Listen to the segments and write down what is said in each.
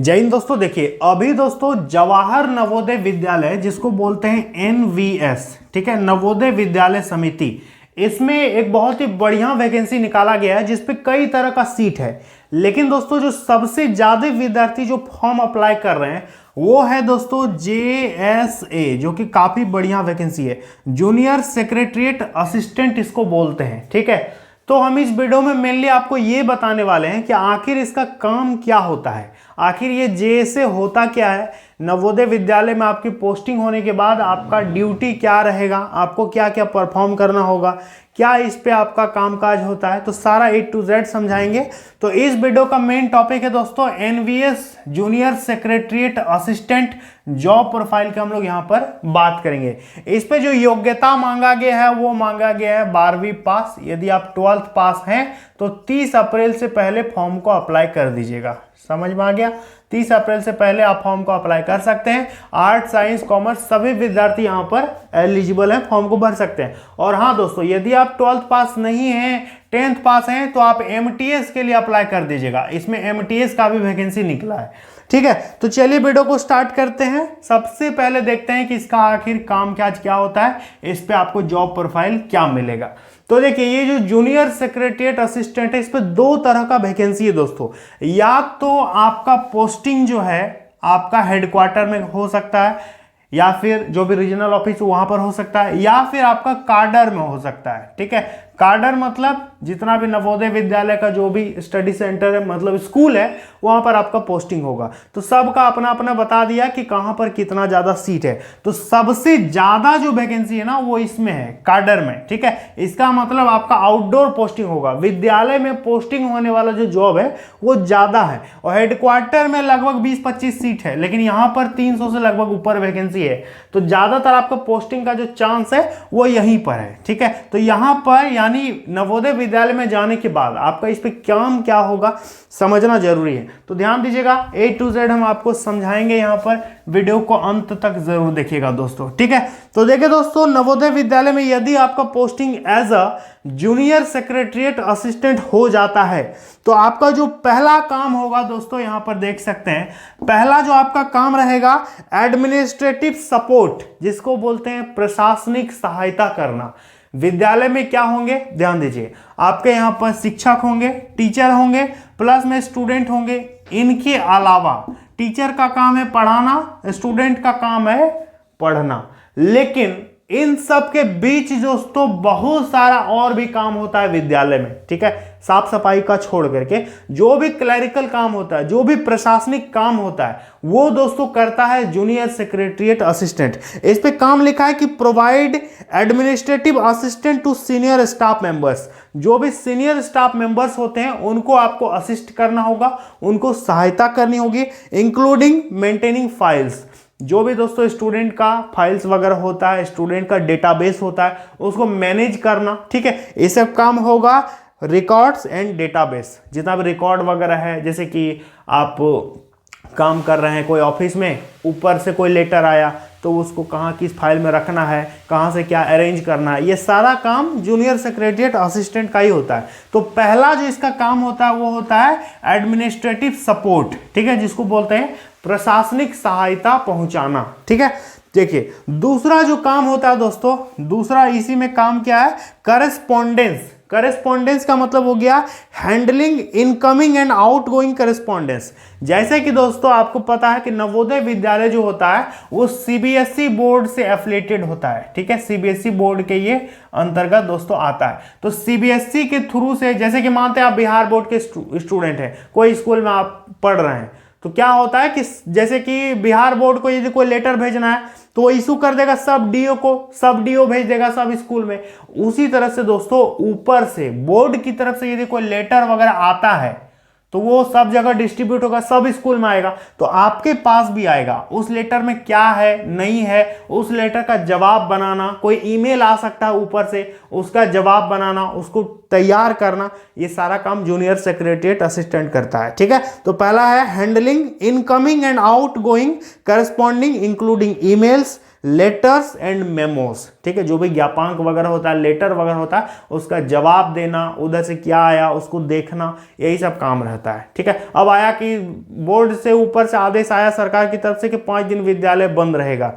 जय हिंद दोस्तों। देखिए अभी दोस्तों जवाहर नवोदय विद्यालय जिसको बोलते हैं एनवीएस, ठीक है, नवोदय विद्यालय समिति, इसमें एक बहुत ही बढ़िया वैकेंसी निकाला गया है जिसपे कई तरह का सीट है। लेकिन दोस्तों जो सबसे ज्यादा विद्यार्थी जो फॉर्म अप्लाई कर रहे हैं वो है दोस्तों जेएसए, जो कि काफी बढ़िया वैकेंसी है, जूनियर सेक्रेटरीट असिस्टेंट इसको बोलते हैं। ठीक है, तो हम इस वीडियो में मेनली आपको ये बताने वाले हैं कि आखिर इसका काम क्या होता है, आखिर ये जेएसए होता क्या है, नवोदय विद्यालय में आपकी पोस्टिंग होने के बाद आपका ड्यूटी क्या रहेगा, आपको क्या क्या परफॉर्म करना होगा, क्या इस पे आपका कामकाज होता है, तो सारा A to Z समझाएंगे। तो इस वीडियो का मेन टॉपिक है दोस्तों NVS junior secretariat assistant job profile का हम लोग यहाँ पर बात करेंगे। इस पे जो योग्यता मांगा गया है वो मांगा गया है 12वीं पास। यदि आप 12th पास हैं तो 30 अप्रैल से पहले फॉर्म को अप्लाई कर दीजिएगा। समझ में आ गया? 30 अप्रैल से पहले आप फॉर्म को अप्लाई कर सकते हैं। आर्ट, साइंस, कॉमर्स सभी विद्यार्थी यहाँ पर एलिजिबल हैं, फॉर्म को भर सकते हैं। और हाँ दोस्तों, यदि आप 12th पास नहीं हैं, 10th पास हैं, तो आप एमटीएस के लिए अप्लाई कर दीजिएगा। इसमें एमटीएस का भी वैकेंसी निकला है। ठीक है, तो चलिए वीडियो को स्टार्ट करते हैं। सबसे पहले देखते हैं कि इसका आखिर काम क्या होता है, इस पे आपको जॉब प्रोफाइल क्या मिलेगा। तो देखिए ये जो जूनियर सेक्रेटरीट असिस्टेंट है, इस पे दो तरह का वैकेंसी है दोस्तों। या तो आपका पोस्टिंग जो है आपका हेडक्वार्टर में हो सकता है, या फिर जो भी रीजनल ऑफिस वहां पर हो सकता है, या फिर आपका कार्डर में हो सकता है। ठीक है, कार्डर मतलब जितना भी नवोदय विद्यालय का जो भी स्टडी सेंटर है, मतलब स्कूल है, वहां पर आपका पोस्टिंग होगा। तो सबका अपना अपना बता दिया कि कहां पर कितना ज्यादा सीट है। तो सबसे ज्यादा जो वैकेंसी है ना वो इसमें है, कार्डर में। ठीक है, इसका मतलब आपका आउटडोर पोस्टिंग होगा, विद्यालय में पोस्टिंग होने वाला जो जॉब है वो ज्यादा है। और हेडक्वार्टर में लगभग 20-25 सीट है, लेकिन यहां पर 300 से लगभग ऊपर वैकेंसी है। तो ज्यादातर आपका पोस्टिंग का जो चांस है वो यहीं पर है। ठीक है, तो यहां पर यानी नवोदय विद्यालय में जाने के बाद आपका इस पे काम क्या होगा समझना जरूरी है। तो ध्यान दीजिएगा, A to Z हम आपको समझाएंगे यहाँ पर, वीडियो को अंत तक जरूर देखिएगा दोस्तों। ठीक है, तो देखिए दोस्तों, नवोदय विद्यालय में यदि आपका posting as a junior secretariat assistant हो जाता है तो आपका जो पहला काम होगा दोस्तों, यहां पर देख सकते हैं, पहला जो आपका काम रहेगा एडमिनिस्ट्रेटिव सपोर्ट, जिसको बोलते हैं प्रशासनिक सहायता करना। विद्यालय में क्या होंगे, ध्यान दीजिए, आपके यहां पर शिक्षक होंगे, टीचर होंगे, प्लस में स्टूडेंट होंगे। इनके अलावा टीचर का काम है पढ़ाना, स्टूडेंट का काम है पढ़ना। लेकिन इन सब के बीच दोस्तों बहुत सारा और भी काम होता है विद्यालय में। ठीक है, साफ सफाई का छोड़ करके जो भी क्लरिकल काम होता है, जो भी प्रशासनिक काम होता है, वो दोस्तों करता है जूनियर सेक्रेटरीट असिस्टेंट। इस पे काम लिखा है कि provide administrative assistant to senior staff members. जो भी सीनियर स्टाफ मेंबर्स होते हैं उनको आपको असिस्ट करना होगा, उनको सहायता करनी होगी, इंक्लूडिंग मेंटेनिंग फाइल्स। जो भी दोस्तों स्टूडेंट का फाइल्स वगैरह होता है, स्टूडेंट का डेटाबेस होता है, उसको मैनेज करना। ठीक है, ये सब काम होगा रिकॉर्ड्स एंड डेटाबेस। जितना भी रिकॉर्ड वगैरह है, जैसे कि आप काम कर रहे हैं कोई ऑफिस में, ऊपर से कोई लेटर आया तो उसको कहाँ किस फाइल में रखना है, कहाँ से क्या अरेंज करना है, ये सारा काम जूनियर सेक्रेटरीट असिस्टेंट का ही होता है। तो पहला जो इसका काम होता है वो होता है एडमिनिस्ट्रेटिव सपोर्ट। ठीक है, जिसको बोलते हैं प्रशासनिक सहायता पहुंचाना। ठीक है, देखिए दूसरा जो काम होता है दोस्तों, दूसरा इसी में काम क्या है, करेस्पॉन्डेंस। करेस्पॉन्डेंस का मतलब हो गया handling incoming and outgoing correspondence. जैसे कि दोस्तों आपको पता है कि नवोदय विद्यालय जो होता है वो सीबीएसई बोर्ड से एफिलिएटेड होता है। ठीक है, सीबीएसई बोर्ड के ये अंतर्गत दोस्तों आता है। तो सीबीएसई के थ्रू से, जैसे कि मानते हैं आप बिहार बोर्ड के स्टूडेंट हैं, कोई स्कूल में आप पढ़ रहे हैं, तो क्या होता है कि जैसे कि बिहार बोर्ड को यदि कोई लेटर भेजना है तो वो इशू कर देगा सब डीओ को, सब डीओ भेज देगा सब स्कूल में। उसी तरह से दोस्तों ऊपर से बोर्ड की तरफ से यदि कोई लेटर वगैरह आता है तो वो सब जगह डिस्ट्रीब्यूट होगा, सब स्कूल में आएगा, तो आपके पास भी आएगा। उस लेटर में क्या है नहीं है, उस लेटर का जवाब बनाना, कोई ईमेल आ सकता है ऊपर से, उसका जवाब बनाना, उसको तैयार करना, ये सारा काम जूनियर सेक्रेटरीट असिस्टेंट करता है। ठीक है, तो पहला है handling incoming and outgoing corresponding including emails, letters and memos, ठीक है, जो भी ज्ञापांक वगैरह होता है, लेटर वगैरह होता है, उसका जवाब देना, उधर से क्या आया उसको देखना, यही सब काम रहता है। ठीक है, अब आया कि बोर्ड से ऊपर से आदेश आया सरकार की तरफ से कि 5 दिन विद्यालय बंद रहेगा,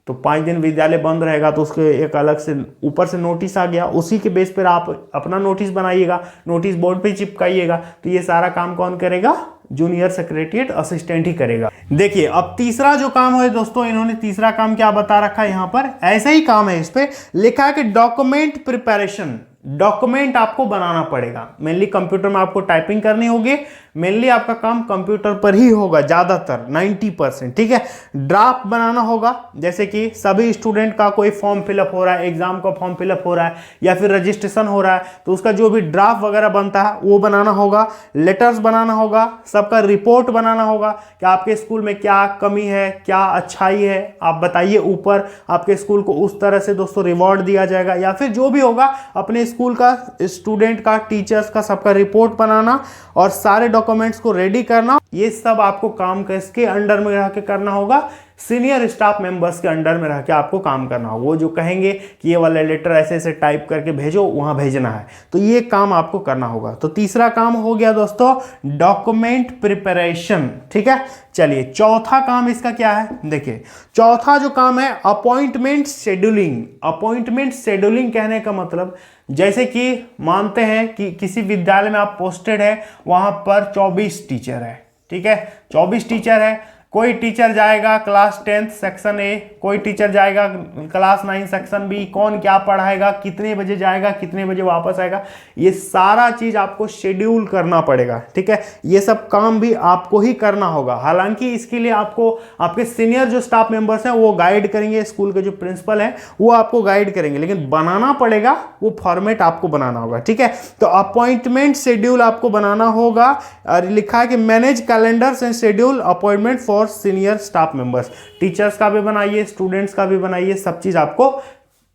तो 5 दिन विद्यालय बंद रहेगा तो उसके एक अलग से ऊपर से नोटिस आ गया, उसी के बेस पर आप अपना नोटिस बनाइएगा, नोटिस बोर्ड पे चिपकाइएगा। तो ये सारा काम कौन करेगा? जूनियर सेक्रेटरीट असिस्टेंट ही करेगा। देखिए अब तीसरा जो काम है दोस्तों, इन्होंने तीसरा काम क्या बता रखा है यहाँ पर, ऐसा ही काम है, इस पे लिखा है कि डॉक्यूमेंट प्रिपरेशन, डॉक्यूमेंट आपको बनाना पड़ेगा। मेनली कंप्यूटर में आपको टाइपिंग करनी होगी, मेनली आपका काम कंप्यूटर पर ही होगा ज्यादातर 90%। ठीक है, ड्राफ्ट बनाना होगा, जैसे कि सभी स्टूडेंट का कोई फॉर्म फिलअप हो रहा है, एग्जाम का फॉर्म फिलअप हो रहा है या फिर रजिस्ट्रेशन हो रहा है, तो उसका जो भी ड्राफ्ट वगैरह बनता है वो बनाना होगा, लेटर्स बनाना होगा, सबका रिपोर्ट बनाना होगा कि आपके स्कूल में क्या कमी है, क्या अच्छाई है, आप बताइए, ऊपर आपके स्कूल को उस तरह से दोस्तों रिवॉर्ड दिया जाएगा, या फिर जो भी होगा अपने स्कूल का, स्टूडेंट का, टीचर्स का, सबका रिपोर्ट बनाना और सारे डॉक्यूमेंट्स को रेडी करना। ये सब आपको काम किसके अंडर में रह के करना होगा? सीनियर स्टाफ मेंबर्स के अंडर में रह के आपको काम करना होगा। वो जो कहेंगे कि ये वाला लेटर ऐसे ऐसे टाइप करके भेजो, वहां भेजना है, तो ये काम आपको करना होगा। तो तीसरा काम हो गया दोस्तों डॉक्यूमेंट प्रिपरेशन। ठीक है, चलिए चौथा काम इसका क्या है, देखिए चौथा जो काम है अपॉइंटमेंट शेड्यूलिंग। अपॉइंटमेंट शेड्यूलिंग कहने का मतलब, जैसे कि मानते हैं कि किसी विद्यालय में आप पोस्टेड है, वहां पर 24 टीचर है। ठीक है, 24 टीचर है, कोई टीचर जाएगा क्लास 10 सेक्शन ए, कोई टीचर जाएगा क्लास 9 सेक्शन बी, कौन क्या पढ़ाएगा, कितने बजे जाएगा, कितने बजे वापस आएगा, ये सारा चीज आपको शेड्यूल करना पड़ेगा। ठीक है, ये सब काम भी आपको ही करना होगा। हालांकि इसके लिए आपको आपके सीनियर जो स्टाफ मेंबर्स हैं वो गाइड करेंगे, स्कूल के जो प्रिंसिपल हैं वो आपको गाइड करेंगे, लेकिन बनाना पड़ेगा, वो फॉर्मेट आपको बनाना होगा। ठीक है, तो अपॉइंटमेंट शेड्यूल आपको बनाना होगा, और लिखा है कि manage calendars and schedule appointment for senior staff members. Teachers का भी बनाइए, स्टूडेंट्स का भी बनाइए, सब चीज आपको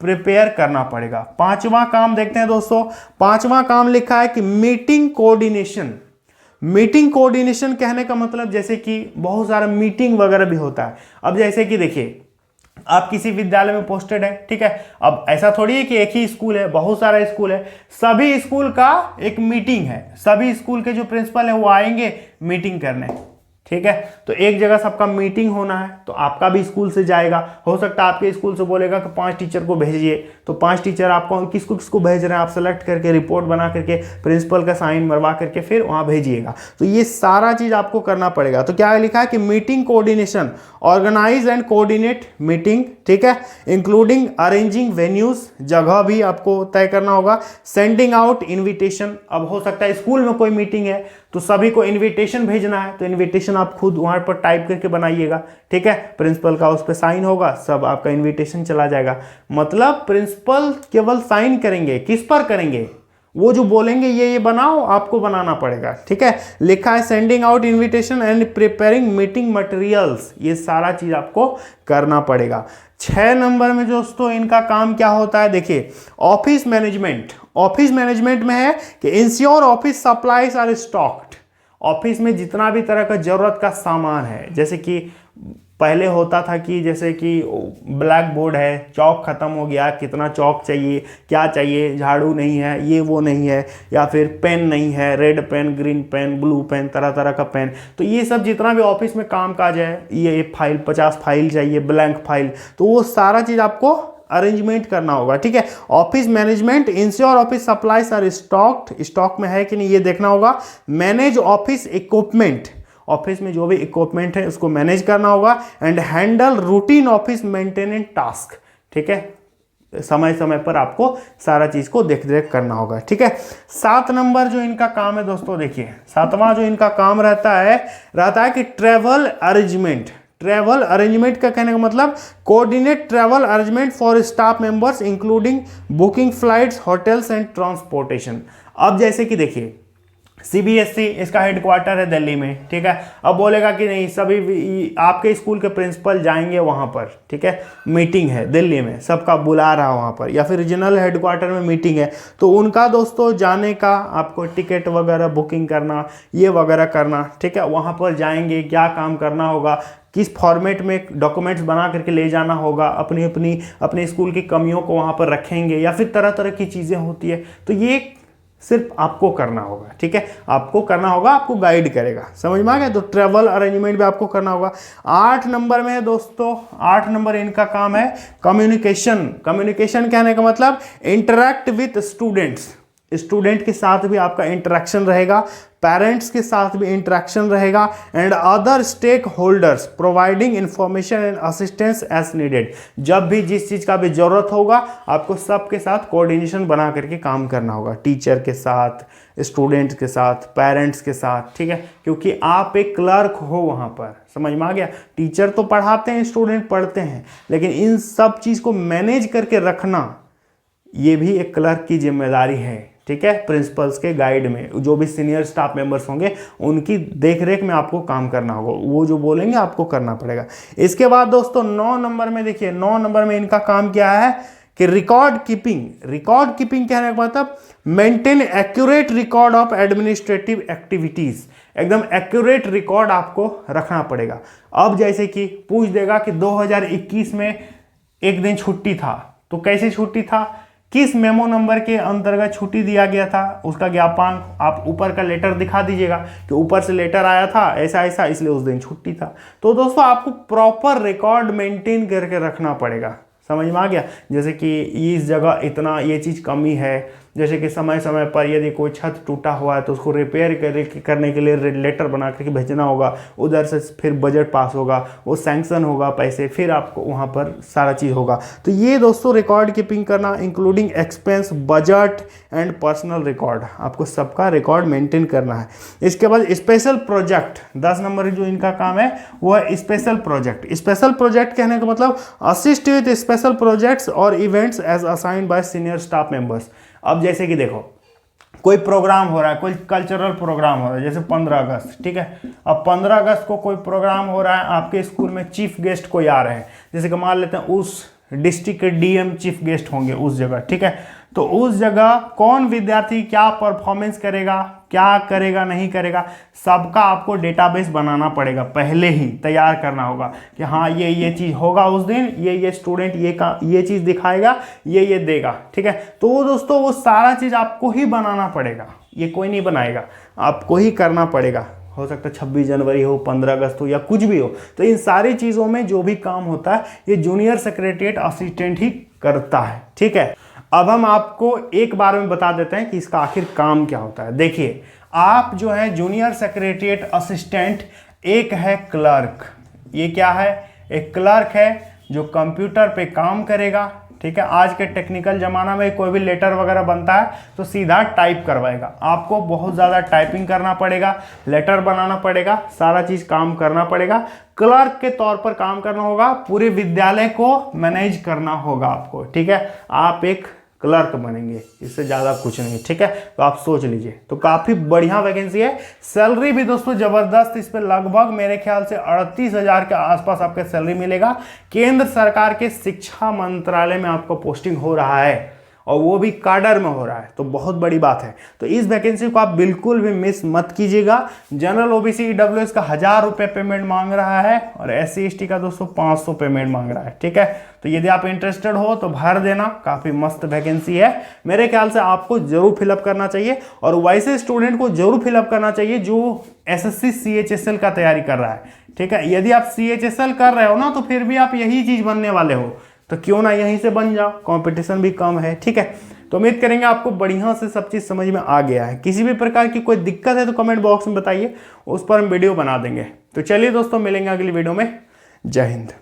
प्रिपेयर करना पड़ेगा। पांचवा काम देखते हैं दोस्तों, पांचवा काम लिखा है कि मीटिंग कोऑर्डिनेशन। मीटिंग कोऑर्डिनेशन कहने का मतलब, जैसे कि बहुत सारा मीटिंग वगैरह भी होता है। अब जैसे कि देखिए आप किसी विद्यालय में पोस्टेड है, ठीक है, अब ऐसा थोड़ी है कि एक ही स्कूल है, बहुत सारा स्कूल है, सभी स्कूल का एक मीटिंग है, सभी स्कूल के जो प्रिंसिपल है वो आएंगे मीटिंग करने। ठीक है, तो एक जगह सबका मीटिंग होना है, तो आपका भी स्कूल से जाएगा, हो सकता है आपके स्कूल से बोलेगा कि 5 टीचर को भेजिए, तो 5 टीचर आपको किसको किसको भेज रहे हैं आप सेलेक्ट करके रिपोर्ट बना करके प्रिंसिपल का साइन मरवा करके फिर वहां भेजिएगा। तो ये सारा चीज आपको करना पड़ेगा। तो क्या लिखा है कि meeting coordination, organise and coordinate meeting. ठीक है, इंक्लूडिंग अरेंजिंग वेन्यूज, जगह भी आपको तय करना होगा, सेंडिंग आउट इन्विटेशन। अब हो सकता है स्कूल में कोई मीटिंग है तो सभी को इन्विटेशन भेजना है, तो इन्विटेशन आप खुद वहां पर टाइप करके बनाइएगा। ठीक है, प्रिंसिपल का उस पर साइन होगा, सब आपका इन्विटेशन चला जाएगा। मतलब प्रिंसिपल केवल साइन करेंगे, किस पर करेंगे? वो जो बोलेंगे ये बनाओ, आपको बनाना पड़ेगा। ठीक है, लिखा है sending out invitation and preparing meeting materials, ये सारा चीज आपको करना पड़ेगा। 6 नंबर में दोस्तों इनका काम क्या होता है, देखिए ऑफिस मैनेजमेंट। ऑफिस मैनेजमेंट में है कि ensure office supplies are stocked. Office में जितना भी तरह का जरूरत का सामान है, जैसे कि पहले होता था कि जैसे कि ब्लैक बोर्ड है, चौक खत्म हो गया, कितना चौक चाहिए, क्या चाहिए, झाड़ू नहीं है, ये वो नहीं है, या फिर पेन नहीं है, red pen, green pen, blue pen, तरह तरह का पेन, तो ये सब जितना भी ऑफिस में काम काज है, ये फाइल 50 फाइल चाहिए, ब्लैंक फाइल, तो वो सारा चीज आपको अरेंजमेंट करना होगा। ठीक है, office management, ensure office supplies are stocked, stock में है कि नहीं ये देखना होगा। मैनेज ऑफिस इक्विपमेंट, ऑफिस में जो भी इक्विपमेंट है उसको मैनेज करना होगा। And handle routine office maintenance task. ठीक है, समय समय पर आपको सारा चीज को देख रेख करना होगा। ठीक है, 7 नंबर जो इनका काम है दोस्तों, देखिए 7वां जो इनका काम रहता है कि ट्रेवल अरेंजमेंट। ट्रेवल अरेंजमेंट का कहने का मतलब coordinate travel arrangement for staff members including booking flights, hotels and transportation. अब जैसे कि देखिए CBSE इसका हेडक्वार्टर है दिल्ली में, ठीक है। अब बोलेगा कि नहीं सभी आपके स्कूल के प्रिंसिपल जाएंगे वहाँ पर, ठीक है, मीटिंग है दिल्ली में, सबका बुला रहा वहाँ पर, या फिर रीजनल हेडक्वार्टर में मीटिंग है, तो उनका दोस्तों जाने का आपको टिकट वगैरह बुकिंग करना, ये वगैरह करना, ठीक है। वहाँ पर जाएंगे, क्या काम करना होगा, किस फॉर्मेट में डॉक्यूमेंट्स बना करके ले जाना होगा, अपने स्कूल की कमियों को वहाँ पर रखेंगे, या फिर तरह तरह की चीज़ें होती है, तो ये सिर्फ आपको करना होगा, ठीक है, आपको करना होगा, आपको गाइड करेगा। समझ में आ गया? तो ट्रैवल अरेंजमेंट भी आपको करना होगा। 8 नंबर में दोस्तों, 8 नंबर इनका काम है कम्युनिकेशन। कम्युनिकेशन कहने का मतलब इंटरेक्ट विथ स्टूडेंट्स, स्टूडेंट के साथ भी आपका इंटरेक्शन रहेगा, पेरेंट्स के साथ भी इंटरेक्शन रहेगा, and other stakeholders providing information and assistance as needed. जब भी जिस चीज़ का भी जरूरत होगा आपको सबके साथ कोऑर्डिनेशन बना करके काम करना होगा, टीचर के साथ, स्टूडेंट्स के साथ, पेरेंट्स के साथ, ठीक है, क्योंकि आप एक क्लर्क हो वहाँ पर। समझ में आ गया? टीचर तो पढ़ाते हैं, स्टूडेंट पढ़ते हैं, लेकिन इन सब चीज़ को मैनेज करके रखना ये भी एक क्लर्क की जिम्मेदारी है, ठीक है। प्रिंसिपल्स के गाइड में जो भी सीनियर स्टाफ मेंबर्स होंगे उनकी देखरेख में आपको काम करना होगा, वो जो बोलेंगे आपको करना पड़ेगा। इसके बाद दोस्तों 9 नंबर में देखिए, 9 नंबर में इनका काम क्या है कि रिकॉर्ड कीपिंग। रिकॉर्ड कीपिंग कहने का मतलब maintain accurate record of administrative activities. एकदम एक्यूरेट रिकॉर्ड आपको रखना पड़ेगा। अब जैसे कि पूछ देगा कि 2021 में एक दिन छुट्टी था, तो कैसे छुट्टी था, किस मेमो नंबर के अंतर्गत छुट्टी दिया गया था, उसका ज्ञापन आप ऊपर का लेटर दिखा दीजिएगा कि ऊपर से लेटर आया था ऐसा ऐसा, इसलिए उस दिन छुट्टी था। तो दोस्तों आपको प्रॉपर रिकॉर्ड मेंटेन करके रखना पड़ेगा। समझ में आ गया? जैसे कि इस जगह इतना ये चीज़ कमी है, जैसे कि समय समय पर यदि कोई छत टूटा हुआ है तो उसको रिपेयर करने के लिए लेटर बना करके भेजना होगा, उधर से फिर बजट पास होगा, वो सैंक्शन होगा पैसे, फिर आपको वहाँ पर सारा चीज़ होगा। तो ये दोस्तों रिकॉर्ड कीपिंग करना, including expense, budget and personal record, आपको सबका रिकॉर्ड मेंटेन करना है। इसके बाद स्पेशल प्रोजेक्ट, 10 नंबर जो इनका काम है वो है स्पेशल प्रोजेक्ट। स्पेशल प्रोजेक्ट कहने का मतलब असिस्ट विद स्पेशल प्रोजेक्ट्स और events as assigned by senior staff members. अब जैसे कि देखो कोई प्रोग्राम हो रहा है, कोई कल्चरल प्रोग्राम हो रहा है, जैसे 15 अगस्त, ठीक है। अब 15 अगस्त को कोई प्रोग्राम हो रहा है, आपके स्कूल में चीफ गेस्ट कोई आ रहे हैं, जैसे कि मान लेते हैं उस डिस्ट्रिक्ट के डीएम चीफ गेस्ट होंगे उस जगह, ठीक है। तो उस जगह कौन विद्यार्थी क्या परफॉर्मेंस करेगा, क्या करेगा नहीं करेगा, सबका आपको डेटाबेस बनाना पड़ेगा, पहले ही तैयार करना होगा कि हाँ ये चीज़ होगा उस दिन, ये स्टूडेंट ये चीज़ दिखाएगा, ये देगा, ठीक है। तो दोस्तों वो सारा चीज़ आपको ही बनाना पड़ेगा, ये कोई नहीं बनाएगा, आपको ही करना पड़ेगा। हो सकता है 26 जनवरी हो, 15 अगस्त हो, या कुछ भी हो, तो इन सारी चीज़ों में जो भी काम होता है ये जूनियर सेक्रेटरीट असिस्टेंट ही करता है, ठीक है। अब हम आपको एक बार में बता देते हैं कि इसका आखिर काम क्या होता है। देखिए आप जो है जूनियर सेक्रेटरीट असिस्टेंट, एक है क्लर्क, ये क्या है, एक क्लर्क है जो कंप्यूटर पे काम करेगा, ठीक है। आज के टेक्निकल ज़माना में कोई भी लेटर वगैरह बनता है तो सीधा टाइप करवाएगा, आपको बहुत ज़्यादा टाइपिंग करना पड़ेगा, लेटर बनाना पड़ेगा, सारा चीज़ काम करना पड़ेगा। क्लर्क के तौर पर काम करना होगा, पूरे विद्यालय को मैनेज करना होगा आपको, ठीक है। आप एक क्लर्क बनेंगे, इससे ज़्यादा कुछ नहीं, ठीक है। तो आप सोच लीजिए, तो काफ़ी बढ़िया वैकेंसी है। सैलरी भी दोस्तों ज़बरदस्त, इस पर लगभग मेरे ख्याल से 38,000 के आसपास आपका सैलरी मिलेगा। केंद्र सरकार के शिक्षा मंत्रालय में आपको पोस्टिंग हो रहा है, और वो भी काडर में हो रहा है, तो बहुत बड़ी बात है। तो इस वैकेंसी को आप बिल्कुल भी मिस मत कीजिएगा। जनरल ओबीसी ईडब्ल्यूएस का 1000 रुपये पेमेंट मांग रहा है, और SC ST का दोस्तों 500 पेमेंट मांग रहा है, ठीक है। तो यदि आप इंटरेस्टेड हो तो भर देना, काफ़ी मस्त वैकेंसी है, मेरे ख्याल से आपको जरूर फिलअप करना चाहिए। और वैसे स्टूडेंट को जरूर फिलअप करना चाहिए जो SSC CHSL का तैयारी कर रहा है, ठीक है। यदि आप CHSL कर रहे हो ना, तो फिर भी आप यही चीज़ बनने वाले हो, तो क्यों ना यहीं से बन जाओ, कंपटीशन भी कम है, ठीक है। तो उम्मीद करेंगे आपको बढ़िया से सब चीज़ समझ में आ गया है। किसी भी प्रकार की कोई दिक्कत है तो कमेंट बॉक्स में बताइए, उस पर हम वीडियो बना देंगे। तो चलिए दोस्तों, मिलेंगे अगली वीडियो में। जय हिंद।